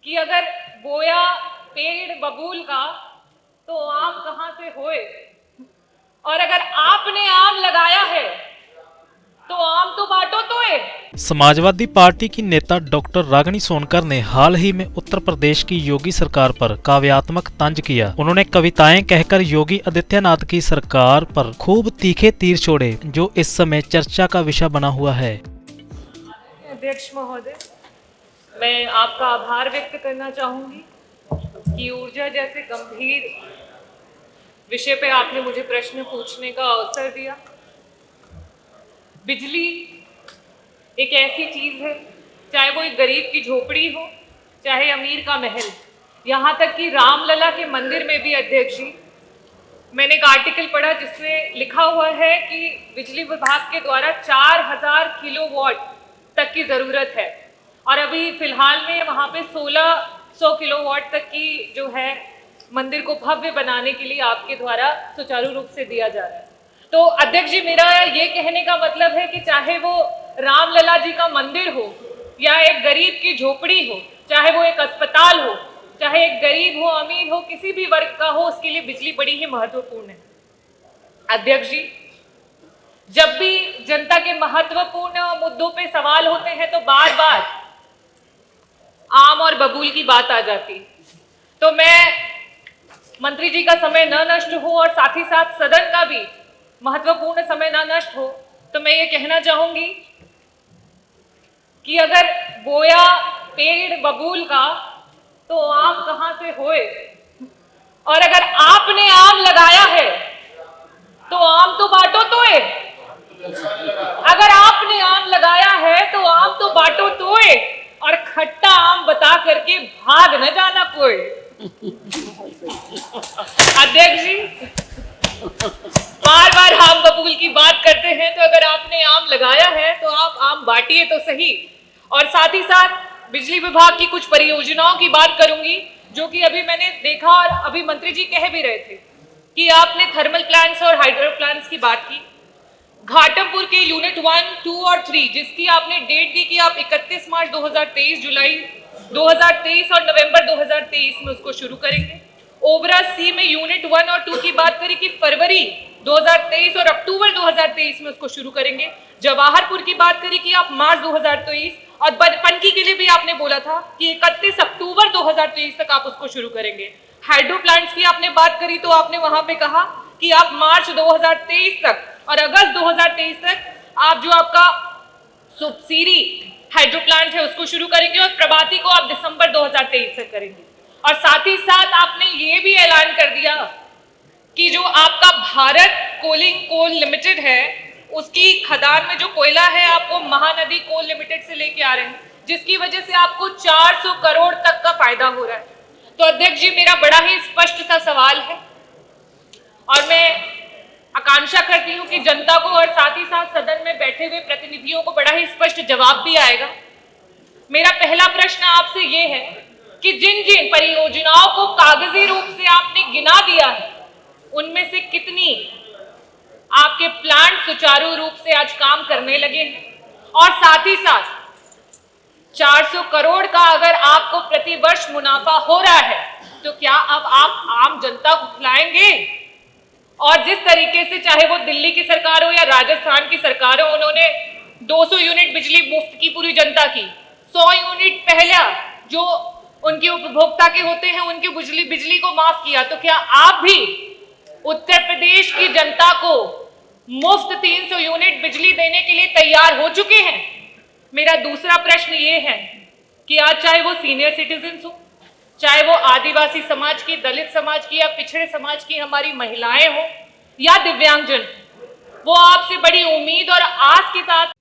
कि अगर बोया पेड़ बबूल का तो आम कहां से होए, और अगर आपने आम लगाया है तो आम तो बांटो तोए। समाजवादी पार्टी की नेता डॉक्टर रागिनी सोनकर ने हाल ही में उत्तर प्रदेश की योगी सरकार पर काव्यात्मक तंज किया। उन्होंने कविताएं कहकर योगी आदित्यनाथ की सरकार पर खूब तीखे तीर छोड़े, जो इस समय चर्चा का विषय बना हुआ है। अध्यक्ष महोदय, मैं आपका आभार व्यक्त करना चाहूंगी कि ऊर्जा जैसे गंभीर विषय पे आपने मुझे प्रश्न पूछने का अवसर दिया। बिजली एक ऐसी चीज है, चाहे वो एक गरीब की झोपड़ी हो, चाहे अमीर का महल, यहाँ तक कि रामलला के मंदिर में भी अध्यक्ष जी, मैंने एक आर्टिकल पढ़ा जिसमें लिखा हुआ है कि बिजली विभाग के द्वारा 4000 किलोवाट तक की जरूरत है, और अभी फिलहाल में वहां पे 1600 किलोवाट तक की जो है मंदिर को भव्य बनाने के लिए आपके द्वारा सुचारू रूप से दिया जा रहा है। तो अध्यक्ष जी, मेरा ये कहने का मतलब है कि चाहे वो रामलला जी का मंदिर हो या एक गरीब की झोपड़ी हो, चाहे वो एक अस्पताल हो, चाहे एक गरीब हो अमीर हो, किसी भी वर्ग का हो, उसके लिए बिजली बड़ी ही महत्वपूर्ण है। अध्यक्ष जी, जब भी जनता के महत्वपूर्ण मुद्दों पे सवाल होते हैं तो बार बार आम और बबूल की बात आ जाती। तो मैं मंत्री जी का समय न नष्ट हो और साथ ही साथ सदन का भी महत्वपूर्ण समय न नष्ट हो, तो मैं ये कहना चाहूंगी कि अगर बोया पेड़ बबूल का तो आम कहां से होए, और अगर आपने आम लगाया है तो आम तो बांटो तोए। अगर आपने आम लगाया है तो आम तो बांटो तोए, और खट्टा आम बता करके भाग न जाना कोई। अध्यक्ष जी, बार बार आम बबूल की बात करते हैं, तो अगर आपने आम लगाया है तो आप आम बांटिए तो सही। और साथ ही साथ बिजली विभाग की कुछ परियोजनाओं की बात करूंगी, जो कि अभी मैंने देखा और अभी मंत्री जी कह भी रहे थे कि आपने थर्मल प्लांट्स और हाइड्रो प्लांट्स की बात की। घाटमपुर के यूनिट 1, 2 और 3, जिसकी आपने डेट दी कि आप 31 मार्च 2023, जुलाई 2023 और नवंबर 2023 में उसको शुरू करेंगे। ओबरा सी में यूनिट 1 और 2 की बात करें कि फरवरी 2023 और अक्टूबर 2023 में उसको शुरू करेंगे। जवाहरपुर की बात करें कि आप मार्च 2023, और पनकी के लिए भी आपने बोला था कि 31 अक्टूबर 2023 तक आप उसको शुरू करेंगे। हाइड्रो प्लांट्स की आपने बात करी तो आपने वहां पे कहा कि आप मार्च 2023 तक और अगस्त 2023 तक आप जो आपका सुपसीरी हाइड्रो प्लांट है उसको शुरू करेंगे, और प्रभाती को आप दिसंबर 2023 तक करेंगे। और साथ ही साथ आपने ये भी ऐलान कर दिया कि जो आपका भारत कोलिंग कोल लिमिटेड है, उसकी खदान में जो कोयला है आपको महानदी कोल लिमिटेड से लेके आ रहे हैं, जिसकी वजह से आपको 400 करोड़ तक का फायदा हो रहा है। तो अध्यक्ष जी, मेरा बड़ा ही स्पष्ट सा सवाल है, और मैं आकांक्षा करती हूं कि जनता को और साथ ही साथ सदन में बैठे हुए प्रतिनिधियों को बड़ा ही स्पष्ट जवाब भी आएगा। मेरा पहला प्रश्न आपसे ये है कि जिन जिन परियोजनाओं को कागजी रूप से आपने गिना दिया है, उनमें से कितनी आपके प्लांट सुचारू रूप से आज काम करने लगे हैं, और साथ ही साथ 400 करोड़ का अगर आपको प्रतिवर्ष मुनाफा हो रहा है, तो क्या अब आप आम जनता को खिलाएंगे? और जिस तरीके से चाहे वो दिल्ली की सरकार हो या राजस्थान की सरकार हो, उन्होंने 200 यूनिट बिजली मुफ्त की पूरी जनता की, 100 यूनिट पहला जो उनके उपभोक्ता के होते हैं उनकी बिजली को माफ किया, तो क्या आप भी उत्तर प्रदेश की जनता को मुफ्त 300 यूनिट बिजली देने के लिए तैयार हो चुके हैं? मेरा दूसरा प्रश्न ये है कि आज चाहे वो सीनियर सिटीजन्स हो, चाहे वो आदिवासी समाज की, दलित समाज की या पिछड़े समाज की हमारी महिलाएं हो या दिव्यांगजन, वो आपसे बड़ी उम्मीद और आस के साथ